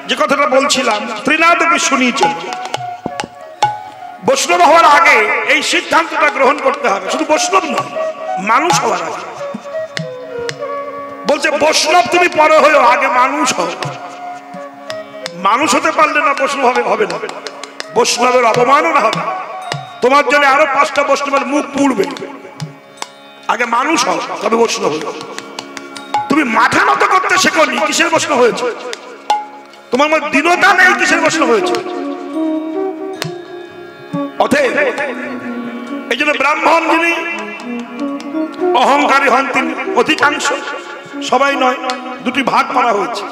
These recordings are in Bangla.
যে কথাটা বলছিলাম ত্রিনাথকে শুনিয়েছেন, বৈষ্ণব হওয়ার আগে এই সিদ্ধান্তটা গ্রহণ করতে হবে, শুধু বৈষ্ণব নয়, মানুষ হওয়ার আগে। বলছে বৈষ্ণব তুমি পরে হয়েও আগে মানুষ হও। মানুষ হতে পারলে না বৈষ্ণব হবে না, বৈষ্ণবের অপমাননা হবে। তোমার জন্য আরো 5টা বৈষ্ণবের মুখ পুড়বে। আগে মানুষ হও, তবে বৈষ্ণব হও। তুমি মাথা নত করতে শেখোনি, কিসের বৈষ্ণব হয়েছে? তোমার মধ্যে দীনতা নেই, কিসের বৈষ্ণব হয়েছে? অতএব এই জন্য ব্রাহ্মণ যিনি অহংকারী হন তিনি অধিকাংশ, সবাই নয়, দুটি ভাগ করা হয়েছে।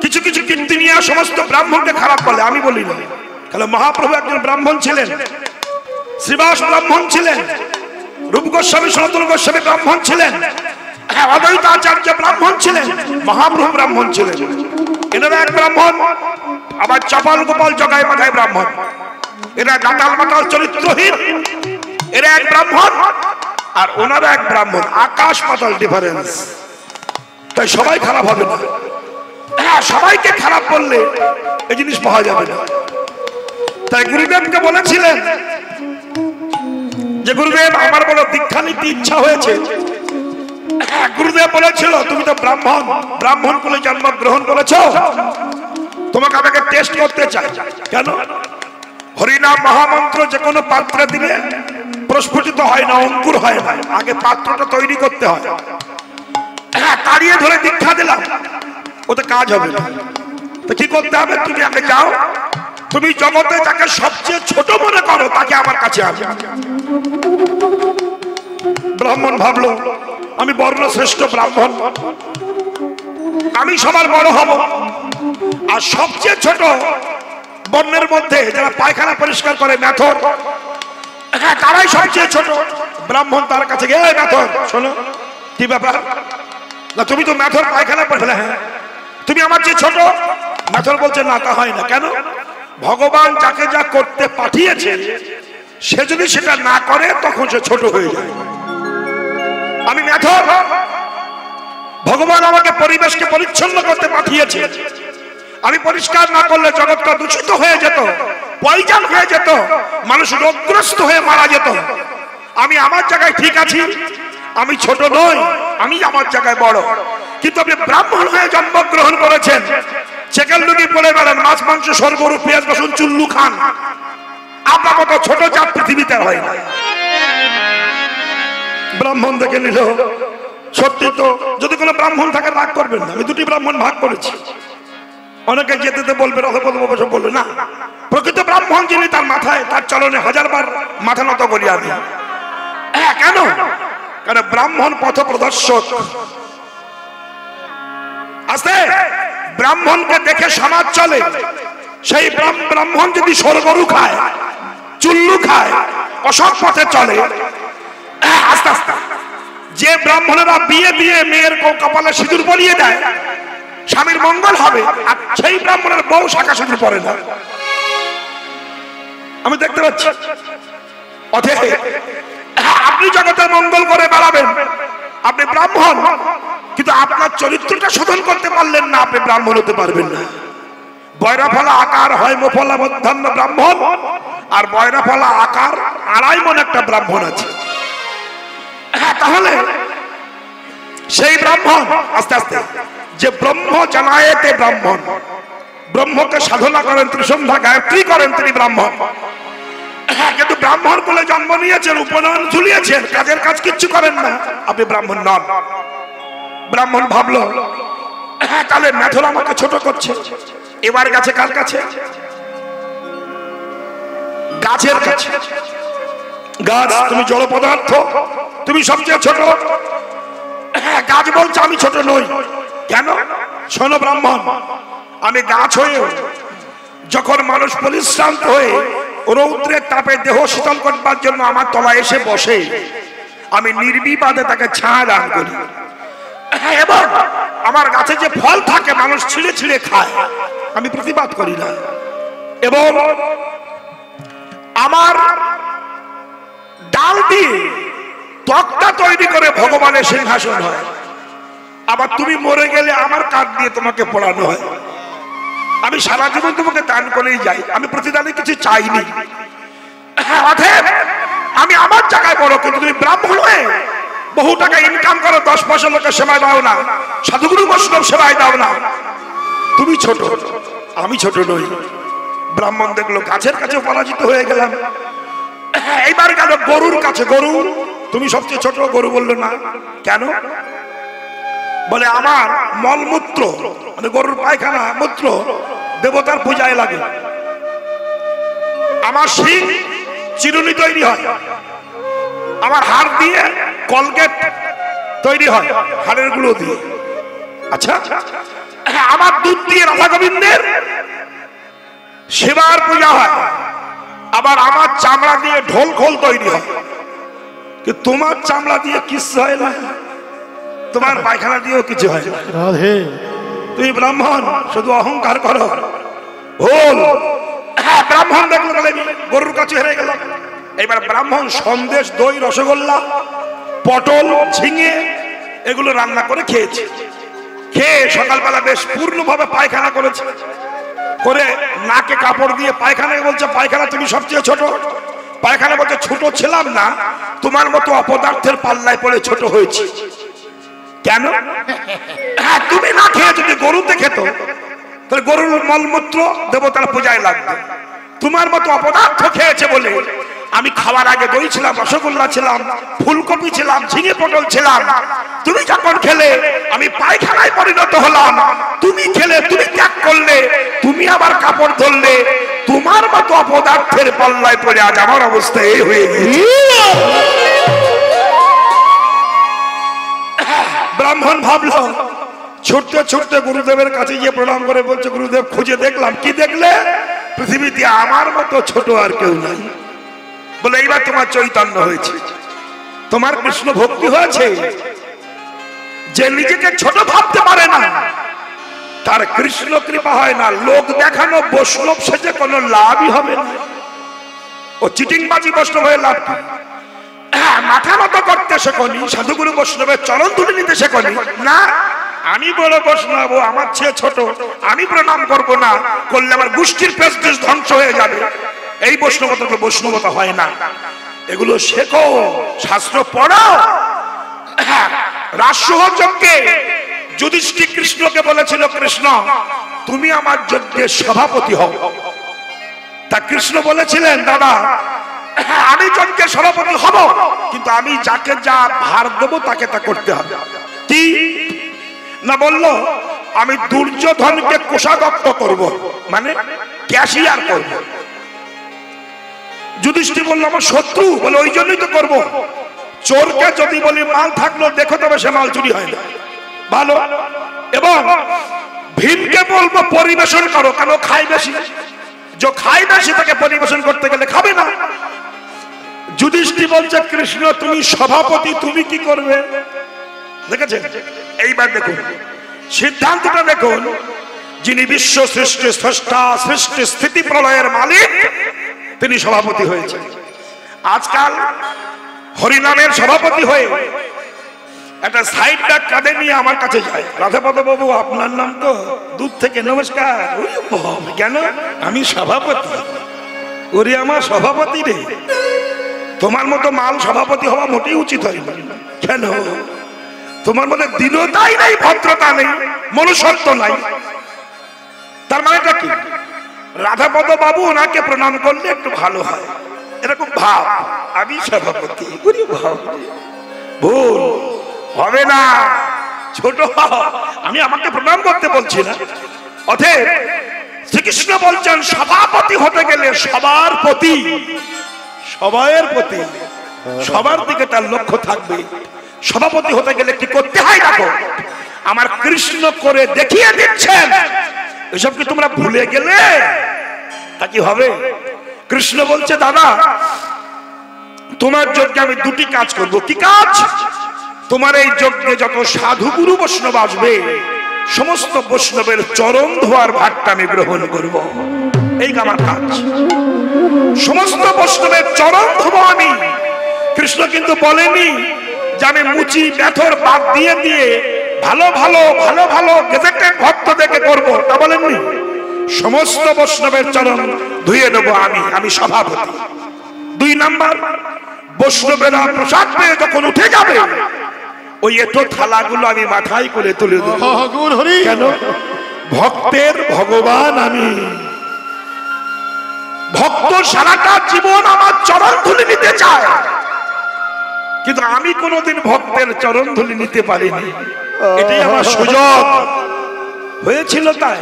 কিছু কিছু কীর্তি নিয়ে সমস্ত ব্রাহ্মণকে খারাপ বলে, আমি বলি না। তাহলে মহাপ্রভু একজন ব্রাহ্মণ ছিলেন, শ্রীবাস ব্রাহ্মণ ছিলেন, রূপ গোস্বামী সনাতন গোস্বামী ব্রাহ্মণ ছিলেন, অদ্বৈত আচার্য ব্রাহ্মণ ছিলেন, মহাপ্রভু ব্রাহ্মণ ছিলেন। এনারা এক ব্রাহ্মণ, আবার চপাল গোপাল জগায় মাথায় ব্রাহ্মণ। এরা দাতাল মাতাল চরিত্রহীন, এরা এক ব্রাহ্মণ আর ওনারা এক ব্রাহ্মণ, আকাশ পাতাল ডিফারেন্স। তাই সবাই খারাপ হবে না, সবাইকে খারাপ বললে এই জিনিস পাওয়া যাবে না। তাই গুরুদেবকে বলেছিলেন যে গুরুদেব আমার বড় দীক্ষা নিতে ইচ্ছা হয়েছে। গুরুদেব বলেছিল তুমি তো ব্রাহ্মণ, ব্রাহ্মণ কুলে জন্মগ্রহণ করেছো, তোমাকে আমাকে টেস্ট করতে চাই। কেন? হরিনাম মহামন্ত্র যে কোনো পাত্রে দিলে প্রস্ফুটিত হয় না, অঙ্কুর হয় না, আগে পাত্রটা তৈরি করতে হয়। তাড়িয়ে ধরে দীক্ষা দিলাম, ওতে কাজ হবে না। তো কি করতে হবে? তুমি আগে যাও, তুমি জগতে যাকে সবচেয়ে ছোট মনে করো তাকে আমার কাছে আসবে। ব্রাহ্মণ ভাবলো আমি বর্ণ শ্রেষ্ঠ ব্রাহ্মণ, আমি সবার বড় হব, আর সবচেয়ে ছোট বর্ণের মধ্যে যারা পায়খানা পরিষ্কার করে মেথর, তারাই সবচেয়ে ছোট ব্রাহ্মণ। তার কাছে গিয়ে মেথর শোনো কি ব্যাপার, না তুমি তো মেথর পায়খানা করে ফেলে, হ্যাঁ তুমি আমার চেয়ে ছোট। মেথর বলছে না, তা হয় না। কেন? ভগবান যাকে যা করতে পাঠিয়েছে সে যদি সেটা না করে তখন সে ছোট হয়ে যায়। আমি মেথর, ভগবান আমাকে পরিবেশকে পরিচ্ছন্ন করতে পাঠিয়েছে, আমি পরিষ্কার না করলে জগৎটা দূষিত হয়ে যেত, পয়জন হয়ে যেত, মানুষ রোগগ্রস্ত হয়ে মারা যেত। আমি আমার জায়গায় ঠিক আছি, আমি ছোট নই, আমি আমার জায়গায় বড়। কিন্তু আপনি ব্রাহ্মণ হয়ে জন্মগ্রহণ করেছেন, চেকেল লুঙ্গি পরে বেড়ান, মাছ মাংস সরগরু পেঁয়াজ রসুন চুল্লু খান, আপনার মতো ছোট জাত পৃথিবীতে হয় না। ব্রাহ্মণ দেখে নিল, সত্যি তো। যদি কোনো ব্রাহ্মণ থাকে রাগ করবেন না, আমি দুটি ব্রাহ্মণ ভাগ করেছি। অনেকে যেতে বলবে রথপথ বলবে না, প্রকৃত ব্রাহ্মণ যিনি তার মাথায় তার চলনে 1000বার মাথা নত করি আমি। কেন? কারণ ব্রাহ্মণ পথ প্রদর্শক। আস্তে ব্রাহ্মণকে দেখে সমাজ চলে। সেই ব্রাহ্মণ যদি সরগরু খায়, চুল্লু খায়, অসৎ পথে চলে, আস্তে আস্তে যে ব্রাহ্মণেরা বিয়ে দিয়ে মেয়ের কপালে সিঁদুর পরিয়ে দেয়, স্বামীর মঙ্গল হবে, আর সেই ব্রাহ্মণের বউ শাখা সিঁদুর পরে না, আমি দেখতে পাচ্ছি। অতএব আপনি জগতের মঙ্গল করে বেড়াবেন, আপনি ব্রাহ্মণ, কিন্তু আপনার চরিত্রটা শোধন করতে পারলেন না, আপনি ব্রাহ্মণ হতে পারবেন না। বয়রাফলা আকার হয় মোফলা মধ্যাহ্ন ব্রাহ্মণ, আর বয়রাফলা আকার 2.5 মণ একটা ব্রাহ্মণ আছে। তাহলে সেই ব্রাহ্মণ আস্তে আস্তে যে ব্রহ্ম জানায়েতে ব্রাহ্মণ, ব্রহ্মকে সাধনা করেন, ত্রিসন্ধ্যা গায়ত্রী করেন, তিনি ব্রাহ্মণ। কিন্তু ব্রাহ্মণ কুলে জন্ম নিয়েছেন, উপনয়ন ঝুলিয়েছেন, কাজের কাজ কিচ্ছু করেন না, আপনি ব্রাহ্মণ নন। ব্রাহ্মণ ভাবলো তাহলে মেথর আমাকে ছোট করছে, এবার গেছে কার কাছে? গাছের কাছে। গাছ, তুমি জড় পদার্থ, তুমি সবচেয়ে ছোট। গাছ বলছে আমি ছোট নই। কেন? শোনো ব্রাহ্মণ, আমি গাছ হয়ে যখন মানুষ পরিশ্রান্ত হয়ে রৌদ্রের তাপে দেহ শীতল করবার জন্য আমার তলায় এসে বসে, আমি নির্বিবাদে তাকে ছায়া দান করি, এবং আমার গাছে যে ফল থাকে মানুষ ছিঁড়ে ছিঁড়ে খায়, আমি প্রতিবাদ করি না। এবং আমার ডাল দিয়ে তক্তা তৈরি করে ভগবানের সিংহাসন হয়। আবার তুমি মরে গেলে আমার কাঠ দিয়ে তোমাকে পোড়ানো হয়। আমি সারা জীবন তোমাকে দান করেই যাই, আমি প্রতিদানে কিছু চাইনি। অতএব আমি আমার জায়গায় বড়, কিন্তু তুমি ব্রাহ্মণ হয়ে বহু টাকা ইনকাম করো, 10 পয়সা লোকের সেবায় দাও না, সাধুগুরু বৈষ্ণব সেবায় দাও না। তুমি ছোট, আমি ছোট নই। ব্রাহ্মণ দেখলো গাছের কাছে পরাজিত হয়ে গেলাম। এইবার গেল গরুর কাছে, গরু তুমি সবচেয়ে ছোট। গরু বললো না। কেন? বলে আমার মলমূত্র, মানে গরুর পায়খানা মূত্র দেবতার পূজায় লাগে, আমার শিং চিরুনি তৈরি হয়, আমার হাড় দিয়ে কলগেট তৈরি হয়, হাড়ের গুলো দিয়ে। আচ্ছা, আমার দুধ দিয়ে রাধা গোবিন্দের সেবার পূজা হয়, আবার আমার চামড়া দিয়ে ঢোল খোল তৈরি হয়। কিন্তু তোমার চামড়া দিয়ে কিছু হয় না, তোমার পায়খানা দিয়েও কিছু হয় না। তুমি ব্রাহ্মণ, শুধু অহংকার করো। ভুল। ব্রাহ্মণ দেখলো গরুর কাছে হেরে গেল। এবার ব্রাহ্মণ সন্দেশ, দই, রসগোল্লা, পটল, ঝিঙে এগুলো রান্না করে খেয়েছে। খেয়ে সকালবেলা বেশ পূর্ণভাবে পায়খানা করেছে, করে নাকে কাপড় দিয়ে পায়খানা বলছে, পায়খানা তুমি সবচেয়ে ছোট। পায়খানা বলছে, ছোট ছিলাম না, তোমার মতো অপদার্থের পাল্লায় পড়ে ছোট হয়েছে। কেন? তুমি না খেয়ে যদি গরুতে খেত, তাহলে গরুর মলমূত্র দেবতার পূজায় লাগবে। তোমার মতো অপদার্থ খেয়েছে বলে আমি খাওয়ার আগে দই ছিলাম, রসগোল্লা ছিলাম, ফুলকপি ছিলাম, ঝিঙে পটল ছিলাম। তুমি যখন খেলে আমি পায়খানায় পরিণত হলাম। তুমি খেলে, তুমি ত্যাগ করলে, তুমি আবার কাপড় ধরলে, তোমার মতো অপদার্থের পাল্লায় পড়ে আজ আমার অবস্থা এই হয়ে গেছে। ব্রাহ্মণ ভাবলো, ছুটতে ছুটতে গুরুদেবের কাছে গিয়ে প্রণাম করে বলছে, গুরুদেব খুঁজে দেখলাম। কি দেখলে? পৃথিবীতে আমার মতো ছোট আর কেউ নাই। বলে, এইবার তোমার চৈতন্য হয়েছে, তোমার কৃষ্ণ ভক্তি হয়েছে। যে নিজেকে ছোট ভাবতে পারে না, তার কৃষ্ণ কৃপা হয় না। লোক দেখানো বৈষ্ণব সেজে কোনো লাভই হবে না। ও চিটিংবাজি বৈষ্ণব হয়ে লাভ কি? মাথা মতো করতে শেখনি, সাধুগুরু বৈষ্ণবের চরণ ধুলে নিতে শেখনি না। আমি বড় বৈষ্ণব, আমার চেয়ে ছোট, আমি প্রণাম করব না, করলে আমার গোষ্ঠীর প্রেস্টিজ ধ্বংস হয়ে যাবে। এই বৈষ্ণবতা তো বৈষ্ণবতা হয় না। এগুলো শেখো, শাস্ত্র পড়ো। রাজসহযজ্ঞে যুধিষ্ঠির কৃষ্ণকে বলেছিল, কৃষ্ণ তুমি আমার যজ্ঞের সভাপতি হও। তা কৃষ্ণ বলেছিলেন, দাদা আমি যজ্ঞের সভাপতি হব, কিন্তু আমি যাকে যা ভার দেবো তাকে তা করতে হবে। কি না বললো, আমি দুর্যোধনকে কোষাধ্যক্ষ করব, মানে ক্যাশিয়ার করব। যুধিষ্ঠির বলল, আমার শত্রু। বলে, ওই জন্যই তো করবো। চোরকে যদি বলি মাল থাকলো দেখো, তবে সে মাল চুরি হয় না, ভালো। এবং ভীমকে বলবো পরিবেশন করো, কেন খাই বেশি। যে খাই বেশি তাকে পরিবেশন করতে গেলে খাবে না। যুধিষ্ঠির বলছে, কৃষ্ণ তুমি সভাপতি, তুমি কি করবে? দেখেছেন? এইবার দেখুন সিদ্ধান্তটা দেখুন। যিনি বিশ্ব সৃষ্টি স্রষ্টা, সৃষ্টি স্থিতি প্রলয়ের মালিক, তিনি সভাপতি হয়েছেন। আজকাল হরিনামের সভাপতি হয়ে একটা সাইড ডাক কাঁধে নিয়ে আমার কাছে যায়, রাধাপদ বাবু আপনার নাম তো, দূর থেকে নমস্কার। কেন? আমি সভাপতি। ওরে আমার সভাপতি রে, তোমার মতো মাল সভাপতি হওয়া মোটেই উচিত হয় না। কেন? তোমার মধ্যে দীনতাই নেই, ভদ্রতা নেই, মনুষ্যত্ব নাই। তার মানেটা কি? রাধাপদ বাবু ওনাকে প্রণাম করলে একটু ভালো হয়, এরকম ভাব। আমি সভাপতি, ভুল হবে না। ছোট আমি আমাকে প্রণাম করতে বলছি না। অতএব শ্রীকৃষ্ণ বলছেন, সভাপতি হতে গেলে সবার প্রতি, সবার প্রতি, সবার দিকে তার লক্ষ্য থাকবে। সভাপতি হতে গেলে কি করতে হয় দেখো, আমার কৃষ্ণ করে দেখিয়ে দিচ্ছেন। এসব কি তোমরা ভুলে গেলে? তা কি হবে? কৃষ্ণ বলছে, দাদা তোমার যজ্ঞে আমি দুটি কাজ করব। কি কাজ? তোমার এই যজ্ঞে যত সাধু গুরু বৈষ্ণব আসবে, সমস্ত বৈষ্ণবের চরণ ধোয়ার ভাগটা আমি গ্রহণ করব। এই আমার কাজ, সমস্ত বৈষ্ণবের চরণ ধোবো আমি। কৃষ্ণ কিন্তু বলেনি যে আমি মুচি ব্যথর বাদ দিয়ে দিয়ে ভালো ভালো ভালো ভালো গেজেটেড ভক্ত দেখে করবো, তা বলেননি। সমস্ত বৈষ্ণবের চরণ ধুয়ে দেবো আমি সভাপতি। 2 নাম্বার, বৈষ্ণবেরা প্রসাদ পেয়ে যখন উঠে যাবে ওই এটো থালাগুলো আমি মাথায় করে তুলে দেবো। কেন? ভক্তের ভগবান আমি। ভক্ত সারাটা জীবন আমার চরণ ধুলি নিতে চায়, কিন্তু আমি কোনোদিন ভক্তের চরণ ধুলি নিতে পারিনি। এটাই আমার সুযোগ হয়েছিল। তাই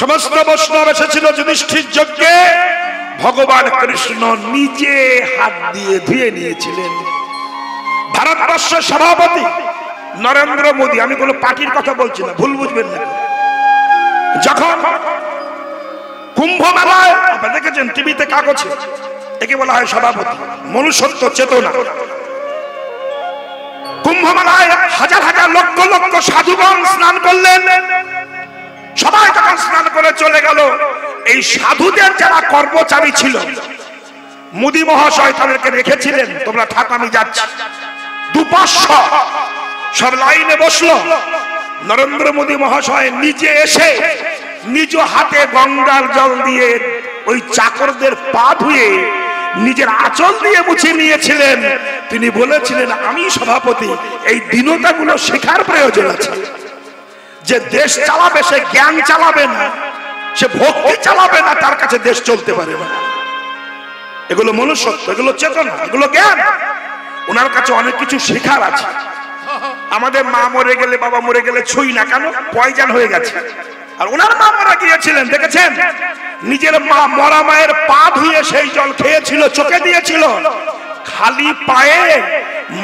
সমস্ত বৈষ্ণব এসেছিল যুধিষ্ঠির যজ্ঞে, ভগবান কৃষ্ণ নিজে হাত দিয়ে ধুয়ে নিয়েছিলেন। ভারতবর্ষের সভাপতি নরেন্দ্র মোদী, আমি কোনো পার্টির কথা বলছি না, ভুল বুঝবেন না। যখন কুম্ভ মেলায় দেখেছেন টিভিতে কাগজে, একে বলা হয় সভাপতি, মনুষ্যত্ব চেতনা। কুম্ভ মেলায় হাজার হাজার লক্ষ লক্ষ সাধুগণ স্নান করলেন। সবাই যখন স্নান করে চলে গেল, এই সাধুদের যারা কর্মচারী ছিল, মোদী মহাশয় তাদেরকে রেখেছিলেন, তোমরা থাক আমি যাচ্ছি। 2-500 সব লাইনে বসলো। নরেন্দ্র মোদী মহাশয় নিজে এসে নিজ হাতে গঙ্গার জল দিয়ে ওই চাকরদের পা ধুয়ে নিজের আঁচল দিয়ে মুছে নিয়েছিলেন। তিনি বলেছিলেন, আমি সভাপতি, এই দীনতাগুলো শেখার প্রয়োজন আছে। যে দেশ চালাবে সে জ্ঞান চালাবে না, সে ভক্তি চালাবে না, তার কাছে দেশ চলতে পারে না। এগুলো মনুষ্যত্ব, এগুলো চেতনা, এগুলো জ্ঞান। ওনার কাছে অনেক কিছু শেখার আছে। আমাদের মা মরে গেলে, বাবা মরে গেলে ছুঁই না, কেন? পয়জন হয়ে গেছে। আর ওনার মা মারা গিয়েছিলেন, দেখেছেন? নিজের মা মরা মায়ের পা ধুয়ে সেই জল খেয়েছিল, চোখে দিয়েছিল, খালি পায়ে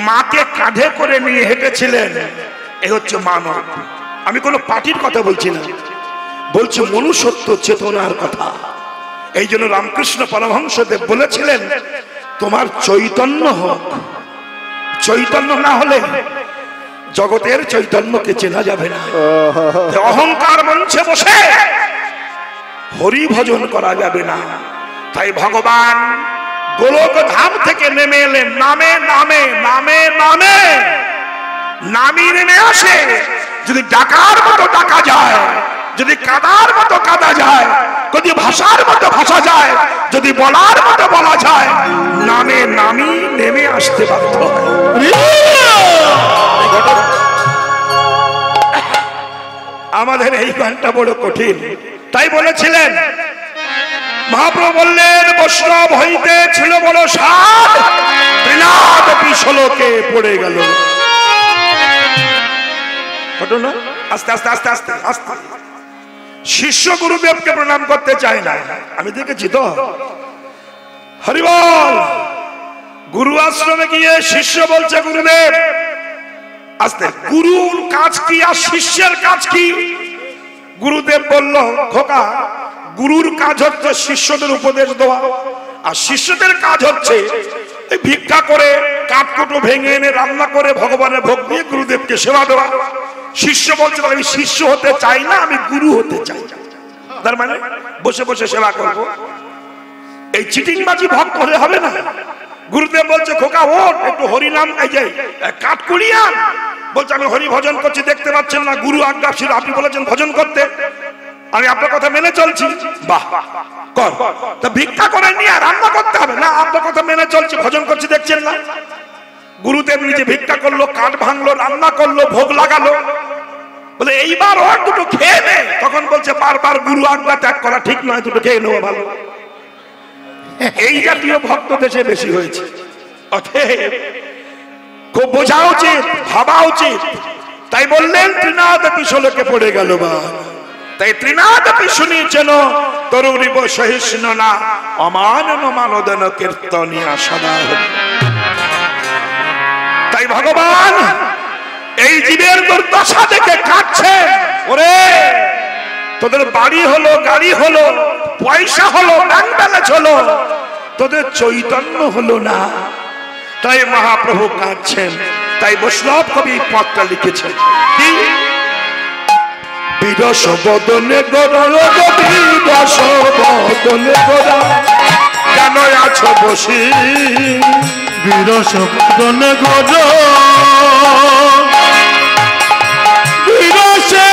মাকে কাঁধে করে নিয়ে হেঁটেছিলেন। এই হচ্ছে মানব। আমি কোনো পার্টির কথা বলছি না, বলছি মনুষ্যত্ব চেতনার কথা। এই জন্য রামকৃষ্ণ পরমহংসদেব বলেছিলেন, তোমার চৈতন্য হোক। চৈতন্য না হলে জগতের চৈতন্যকে চেনা যাবে না। অহংকার মঞ্চে বসে হরি ভজন করা যাবে না। তাই ভগবান গোলক ধাম থেকে নেমে এলেন, নামে নামে নামে নামে নামি নেমে আসে। যদি ডাকার মতো ডাকা যায়, যদি কাদার মতো কাদা যায়, যদি ভাষার মতো ভাষা যায়, যদি বলার মতো বলা যায়, নামে নামি নেমে আসতে বাধ্য হয়। আমাদের এই গানটা বড় কঠিন। তাই বলেছিলেন মহাপ্রভু, বললেন বৈষ্ণব হইতে ছিল বড় সাধ, ত্রিনাদ পিছলকে পড়ে গেল। ঘটনা আস্তে আস্তে আস্তে আস্তে আস্তে শিষ্য গুরুদেবকে প্রণাম করতে চায় না। আমি দেখেছি তো, হরিবল। গুরু আশ্রমে গিয়ে শিষ্য বলছে, গুরুদেব আস্তে, গুরুর কাজ কি আর শিষ্যের কাজ কি? গুরুদেব বলল, খোকা, গুরুর কাজ হচ্ছে শিষ্যদের উপদেশ দেওয়া, আর শিষ্যদের কাজ হচ্ছে ভিক্ষা করে কাঠকুটো ভেঙে এনে রান্না করে ভগবানের ভোগ দিয়ে গুরুদেবকে সেবা দেওয়া। শিষ্য বলছে, আমি শিষ্য হতে চাই না, আমি গুরু হতে চাই। তার মানে বসে বসে সেবা করব। এই চিটিংবাজি ভক্ত হলে হবে না। গুরুদেব বলছে, খোকা ওঠ, একটু হরিনাম, এই যে কাঠকুড়িয়া বলছে, আমি হরি ভজন করছি, দেখতে পাচ্ছেন না? গুরু আজ্ঞা ছিল, আপনি বলেছেন ভজন করতে, আমি আপনার কথা মেনে চলছি। বাহ, কর। তা ভিক্ষা করে নিয়ে রান্না করতে হবে না? আপনার কথা মেনে চলছি, ভজন করছি, দেখছেন না? গুরুদেব নিজে ভিক্ষা করলো, কাঠ ভাঙলো, রান্না করলো, ভোগ লাগালো। বলে এইবার ওর দুটো খেয়ে নে। তখন বলছে, বারবার গুরু আজ্ঞা ত্যাগ করা ঠিক নয়, দুটো খেয়ে নেওয়া ভালো। এই জাতীয় ভক্ত দেশে বেশি হয়েছে। অতএব খুব বোঝা উচিত, ভাবা উচিত। তাই বললেন, ত্রিনাদ পিছলকে পড়ে গেল বা। তাই ত্রিনাদ পিছুনি যেন তরুণীব সহিষ্ণ না, অমানন মানদন কীর্তনিয়া সদা। তাই ভগবান এই জীবের দুর্দশা দেখে কাঁদছে। ওরে, তোদের বাড়ি হলো, গাড়ি হলো, পয়সা হলো, ব্যাংক ব্যালেন্স হলো, তোদের চৈতন্য হলো না। তাই মহাপ্রভু কাঁদছেন। তাই বৈষ্ণব কবি পদটা লিখেছেন, কি? বিরস বদনে গোরা, বিরস বদনে গোরা, কেন আছো বসি? বিরস বদনে গোরা, বিরসে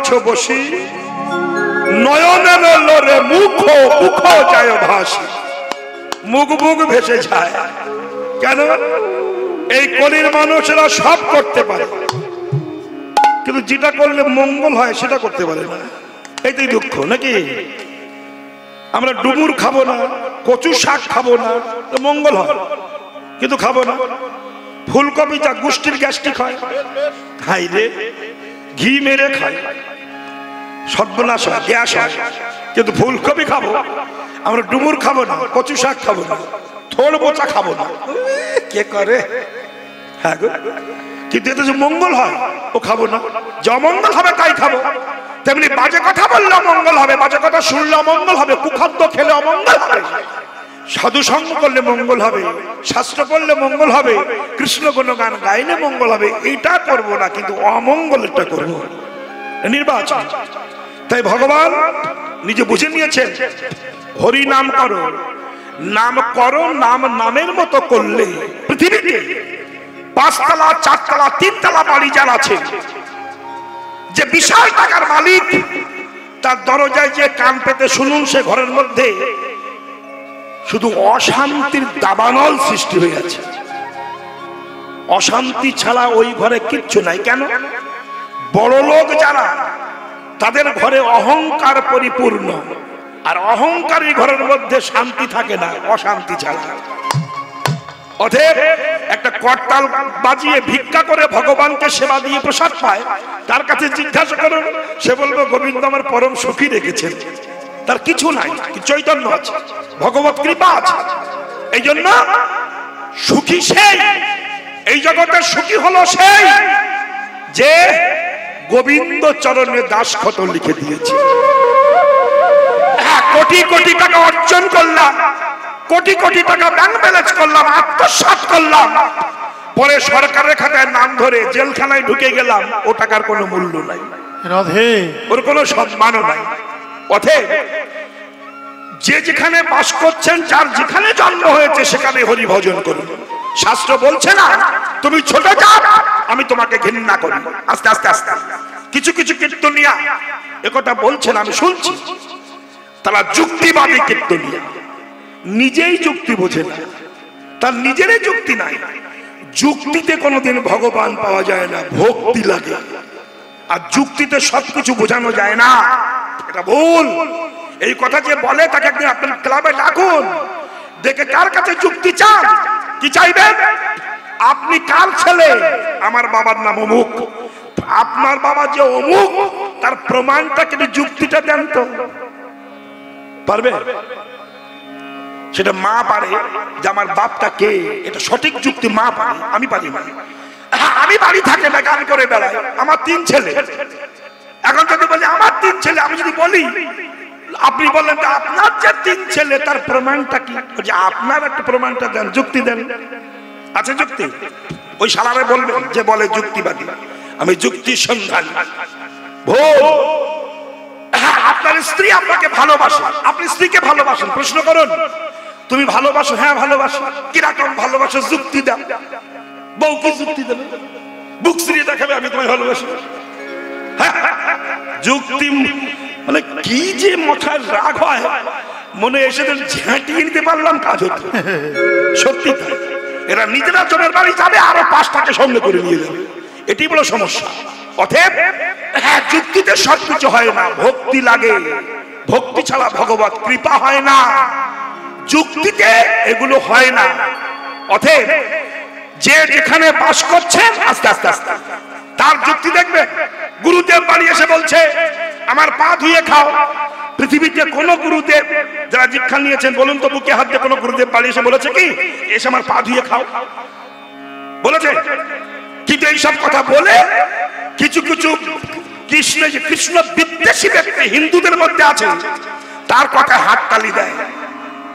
আছো বসি, নয়নের লোরে মুখ মুখ যায় ভাসি। মুখ মুখ ভেসে যায় কেন? এই কলির মানুষেরা সব করতে পারে, কিন্তু যেটা করলে মঙ্গল হয় সেটা করতে পারে না। এইটাই দুঃখ নাকি? আমরা ডুমুর খাবো না, কচু শাক খাবো না, তো মঙ্গল হয়, কিন্তু খাবো না। ফুলকপি যা গোষ্ঠীর গ্যাস্ট্রিক হয়, খাই রে, ঘি মেরে খাই, সর্বনাশ হয়, গ্যাস হয়, কিন্তু ফুলকপি খাবো। আমরা ডুমুর খাবো না, কচু শাক খাবো না, থোড় বোচা খাবো না। কে করে? হ্যাঁ গো, কিন্তু এতে যে মঙ্গল হয় ও খাবো না। যে অমঙ্গল হবে তাই খাবো। তেমনি বাজে কথা বললে অমঙ্গল হবে, বাজে কথা শুনলে অমঙ্গল হবে, কুখাদ্য খেলে অমঙ্গল হবে, সাধু সঙ্গ করলে মঙ্গল হবে, শাস্ত্র পড়লে মঙ্গল হবে, কৃষ্ণ গুণগান গাইলে মঙ্গল হবে। এটা করবো না, কিন্তু অমঙ্গলটা করবো, নির্বাচন। তাই ভগবান নিজে বুঝে নিয়েছেন, হরি নাম করো, নাম করো, নাম নামের মতো করলে পৃথিবীতে 5 তলা 4 তলা 3 তলা বাড়ি যার আছে, যে বিশাল টাকার মালিক, তার দরজায় যে কান পেতে শুনুন, সে ঘরের মধ্যে শুধু অশান্তির দাবানল সৃষ্টি হয়ে আছে। অশান্তি ছাড়া ওই ঘরে কিচ্ছু নাই। কেন? বড় লোক যারা, তাদের ঘরে অহংকার পরিপূর্ণ, আর অহংকারী ঘরের মধ্যে শান্তি থাকে না, অশান্তি ছাড়া। অতএব একটা করতাল বাজিয়ে ভিক্ষা করে ভগবানকে সেবা দিয়ে প্রসাদ পায়, তার কাছে জিজ্ঞাসা করুন, সে বলবে গোবিন্দ আমার পরম সুখী রেখেছেন। তার কিছু নাই, চৈতন্য আছে, ভগবত কৃপা আছে। এই জন্য সুখী সেই, এই জগতের সুখী হলো সেই যে গোবিন্দ চরণে দাসখত লিখে দিয়েছে। কোটি কোটি টাকা অর্জন করলাম, কোটি কোটি টাকা ব্যাংক ব্যালেন্স করলাম, আত্মসাৎ করলাম, পরে সরকারের খাতায় নাম ধরে জেলখানায় ঢুকে গেলাম, ও টাকার কোনো মূল্য নাই, ওর কোনো সম্মানও নাই। অতএব যে যেখানে বাস করছেন, যার যেখানে জন্ম হয়েছে, সেখানে হরি ভজন করুন। শাস্ত্র বলছে না তুমি ছোট জাত, আমি তোমাকে ঘৃণা করি। আস্তে আস্তে আস্তে কিছু কিছু কীর্তনিয়া একথা বলছেন, আমি শুনছি। তারা যুক্তিবাদী কীর্তনিয়া, নিজেই যুক্তি বোঝে না, তার নিজেরই যুক্তি নাই। যুক্তিতে কোনোদিন ভগবান পাওয়া যায় না, ভক্তি লাগে। আর যুক্তিতে সবকিছু বোঝানো যায় না, এটা ভুল। এই কথা যে বলে তাকে একদিন আপনার ক্লাবে ডাকুন, দেখে কার কাছে যুক্তি চান। কি চাইবেন? আপনি কার ছেলে? আমার বাবার নাম অমুক। আপনার বাবা যে অমুক, তার প্রমাণটা কিন্তু যুক্তিটা দেন তো। পারবে? সেটা মা পারে যে আমার বাপটা কে, এটা সঠিক যুক্তি মা পারে, আমি পারি না। আমি বাড়ি থাকে না, গান করে বেড়াই, আমার 3 ছেলে। এখন যদি বলি আমার 3 ছেলে, আমি যদি বলি, আপনি বললেন আপনার যে 3 ছেলে, তার প্রমাণটা কি? আপনার একটা প্রমাণটা দেন, যুক্তি দেন। আছে যুক্তি? ওই শালারে বলবেন যে বলে যুক্তিবাদী, আমি যুক্তি সন্ধানী। ভুল। আপনার স্ত্রী আপনাকে ভালোবাসে, আপনি স্ত্রীকে ভালোবাসেন, প্রশ্ন করুন তুমি ভালোবাসো? হ্যাঁ ভালোবাসো। কিরকম ভালোবাসো? যুক্তি দাও। বউ কি যুক্তি দেবে? বুক সিরিয়ে দেখাবে আমি তোমায় ভালোবাসি। যুক্তি মানে কি যে মাথায় রাগ হয়, মনে এসে ঝাঁটিয়ে নিতে পারলাম, কাজ হতো। সত্যি তাই। এরা নিজেরা জনের বাড়ি যাবে, আরো 5টাকে সঙ্গে করে নিয়ে যাবে, এটি বড় সমস্যা। অতএব হ্যাঁ, যুক্তিতে সবকিছু হয় না, ভক্তি লাগে। ভক্তি ছাড়া ভগবত কৃপা হয় না, যুক্তিতে এগুলো হয় না। অতএব যে যেখানে বাস করছেন, আস্তে আস্তে আস্তে তার যুক্তি দেখবে। গুরুদেব বাড়ি এসে বলছে আমার পা ধুয়ে খাও। পৃথিবীতে কোন গুরুদেব যারা দীক্ষা নিয়েছেন বলুন তো, বুকে হাত দিয়ে কোন গুরুদেব বাড়ি এসে বলেছে কি এসে আমার পা ধুয়ে খাও? বলেছে? কিন্তু এইসব কথা বলে কিছু কিছু কৃষ্ণ বিদ্বেষী ব্যক্তি হিন্দুদের মধ্যে আছে, তার কথায় হাততালি দেয়।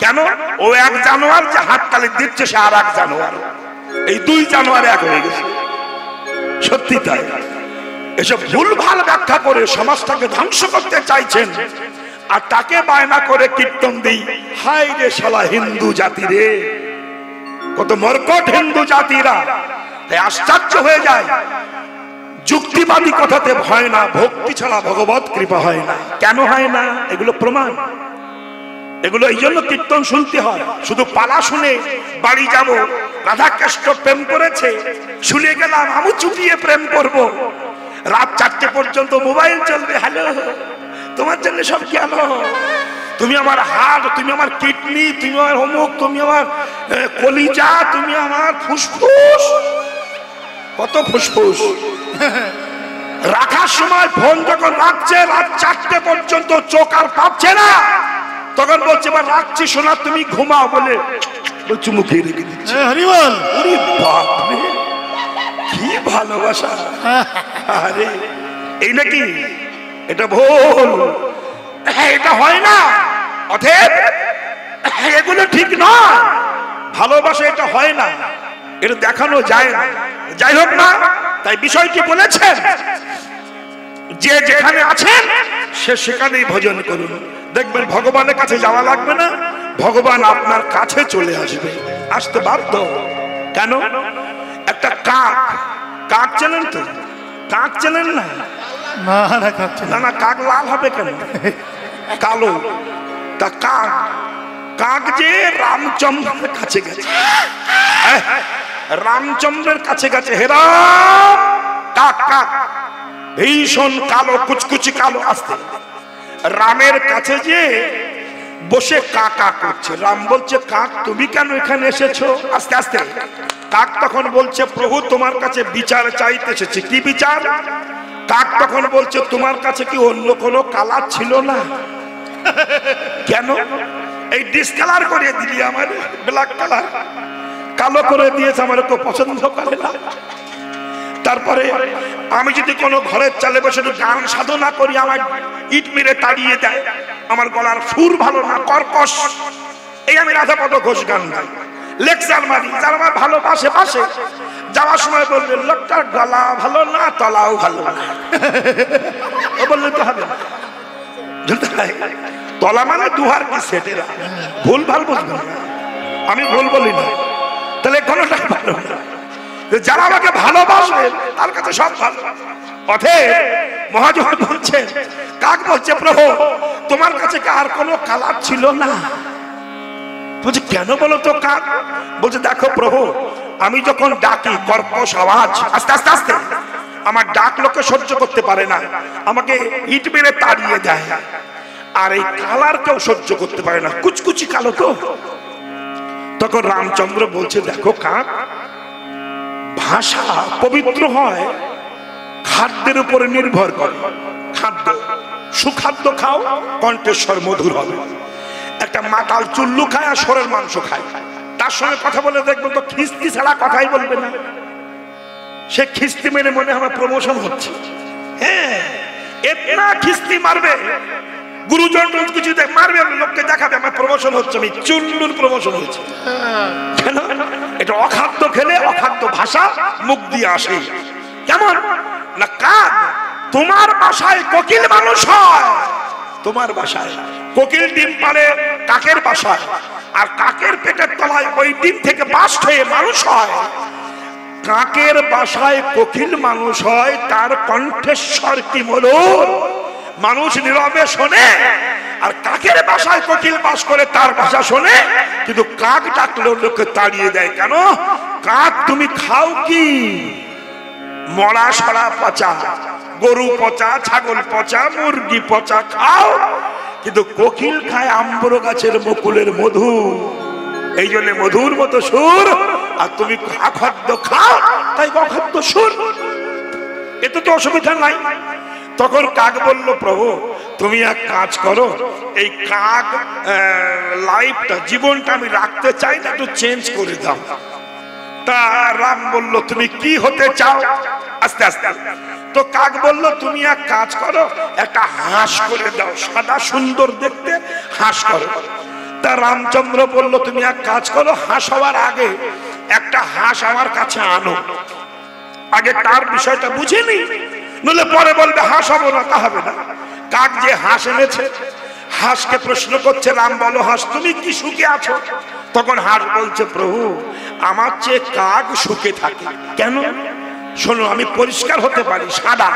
কেন? ও এক জানোয়ার, যে হাততালি দিচ্ছে সে আর এক জানোয়ার। এই 2 জানোয়ার এক হয়ে গেছে। সত্যি তাই। এসব ভুলভাল ব্যাখ্যা করে সমাজটাকে ধ্বংস করতে চাইছেন, আর তাকে বায়না করে কীর্তন দিই, হায় রে শালা হিন্দু জাতি রে, কত মরকট হিন্দু জাতিরা। তাই আশ্চর্য হয়ে যায়, যুক্তিবাদী কথাতে ভয় না, ভক্তি ছাড়া ভগবত কৃপা হয় না। কেন হয় না? এগুলো প্রমাণ। এগুলো এই জন্য কীর্তন শুনতে হয়। শুধু পালা শুনে বাড়ি যাব, রাধা কৃষ্ণ প্রেম করেছে শুনে গেলাম, আমি চুপিয়ে প্রেম করব, রাত 4টে পর্যন্ত মোবাইল চলবে, হ্যালো তোমার জন্য সব কেন, তুমি আমার হার্ট, তুমি আমার কিডনি, তুমি আমার অমুক, তুমি আমার কলিজা, তুমি আমার ফুসফুস, কত ফুসফুস। রাখার সময় ফোন যখন রাখছে রাত 4টে পর্যন্ত, চোখ আর পাচ্ছে না, তখন বলছে এবার রাখছি সোনা তুমি ঘুমাও, বলে চুমু খেয়ে রেখে দিচ্ছে। হরিবল। ওরে বাপ রে, কি ভালোবাসা। আরে এই নাকি? এটা ভুল, এটা হয় না। অতএব এগুলো ঠিক নয়, ভালোবাসা এটা হয় না, এটা দেখানো যায় না। যাই হোক না, তাই বিষয়টি বলেছেন যে যেখানে আছেন সে সেখানেই ভজন করুন, দেখবেন ভগবানের কাছে যাওয়া লাগবে না, ভগবান আপনার কাছে চলে আসবে, আসতে বাধ্য। কেন? একটা কাক, কাক চেনেন তো? কাক চেনেন না? না না, কাক লাল হবে কেন? কালো। তা কাক, কাক যে রামচন্দ্রের কাছে গেছে, রামচন্দ্রের কাছে গেছে, হেরাম কাক, কাক ভীষণ কালো, কুচকুচি কালো, আসতে রামের কাছে যে বসে কাকা করছে। রাম বলছে কাক তুমি কেন এখানে এসেছো? আস্তে আস্তে কাক তখন বলছে প্রভু তোমার কাছে বিচার চাইতে এসেছি। কি বিচার? কাক তখন বলছে তোমার কাছে কি অন্য কোনো কালার ছিল না? কেন এই ডিসকালার করে দিলি, আমার ব্ল্যাক কালার কালো করে দিয়েছে, আমার কেউ পছন্দ করে না। তারপরে আমি যদি কোনো ঘরের চালে বসে গান সাধনা করি, আমার ইট মেরে তাড়িয়ে দেয়, আমার গলার সুর ভালো না, কর্কশ, এই আমি রাধাপদ ঘোষ গান গাই, লেকচার মারি, যারা আমার ভালোবাসে পাশে যাওয়ার সময় বলবে লোকটার গলা ভালো না, তলাও ভালো না, ও বললে তো হবে না, তলা মানে দুহার কি সেটেরা, ভুল ভাল বুঝবেন না, আমি ভুল বলি না, তাহলে কোনোটা ভালো না। যারা আমাকে ভালোবাসবে তার কাছে সব ভালো। অতএব মহাজন বলছেন, কাক বলছে প্রভু তোমার কাছে কি আর কোনো কালার ছিল না? বলছে কেন বলো তো কাক? বলছে দেখো প্রভু, আমি যখন ডাকি কর্কশ আওয়াজ, আস্তে আস্তে আস্তে, আমার ডাক লোকে সহ্য করতে পারে না, আমাকে ইট মেরে তাড়িয়ে দেয়, আর এই কালার কেউ সহ্য করতে পারে না, কুচকুচি কালো তো। তখন রামচন্দ্র বলছে দেখো কাক, ভাষা পবিত্র হয় খাদ্যের উপরে নির্ভর করে। খাদ্য, সুখাদ্য খাও, কণ্ঠেশ্বর মধুর হবে। একটা মাতাল চুল্লু খায় আর সরের মাংস খায়, তার সঙ্গে কথা বলে দেখবেন তো খিস্তি ছাড়া কথাই বলবে না, সে খিস্তি মেরে মনে আমার প্রমোশন হচ্ছে। হ্যাঁ, এতনা খিস্তি মারবে, গুরুজন কিছু মারবে, লোককে দেখাবে আমার প্রমোশন হচ্ছে, আমি চুল্লুর প্রমোশন হচ্ছে। কেন? এটা অখাদ্য খেলে অখাদ্য ভাষা মুখ দিয়ে আসে। কেমন না কাক, তোমার বাসায় কোকিল মানুষ হয়, তোমার বাসায় কোকিল ডিম পারে কাকের বাসায়, আর কাকের পেটের তলায় ওই ডিম থেকে বাস্ট হয়ে মানুষ হয়। কাকের বাসায় কোকিল মানুষ হয়, তার কণ্ঠেশ্বর কি মধুর, মানুষ নীরবে শোনে। আর কাকের বাসায় কোকিল বাস করে, তার ভাষা শোনে, কিন্তু কাক ডাকলে লোককে তাড়িয়ে দেয়। কেন? কাক তুমি খাও কি? মরা সরা পচা, গরু পচা, ছাগল পচা, মুরগি পচা খাও, কিন্তু কোকিল খায় আম্বর গাছের মুকুলের মধু, এই জন্য মধুর মতো সুর। আর তুমি অখাদ্য খাও, তাই অখাদ্য সুর, এতে তো অসুবিধা নাই। তখন কাক বলল প্রভু তুমি এক কাজ করো, এই কাক লাইফটা, জীবনটা আমি রাখতে চাই না, একটু চেঞ্জ করে দাও। তা রাম বলল তুমি কি হতে চাও? আস্তে আস্তে তো কাক বলল তুমি এক কাজ করো, একটা হাঁস করে দাও, সাদা সুন্দর দেখতে হাঁস করো। তা রামচন্দ্র বলল তুমি এক কাজ করো, হাঁস হওয়ার আগে একটা হাঁস আমার কাছে আনো, আগে তার বিষয়টা বুঝে নি, নইলে পরে বলবে হাঁস হবো না, তা হবে না। কাক যে হাঁস এনেছে, হাঁসকে প্রশ্ন করছে রাম বলো হাঁস তুমি কি সুখে আছো? তখন হাঁস বলছে প্রভু আমার চেয়ে কাক সুখে থাকে। কেন? শোনো, আমি পরিষ্কার হতে পারি, সাদা,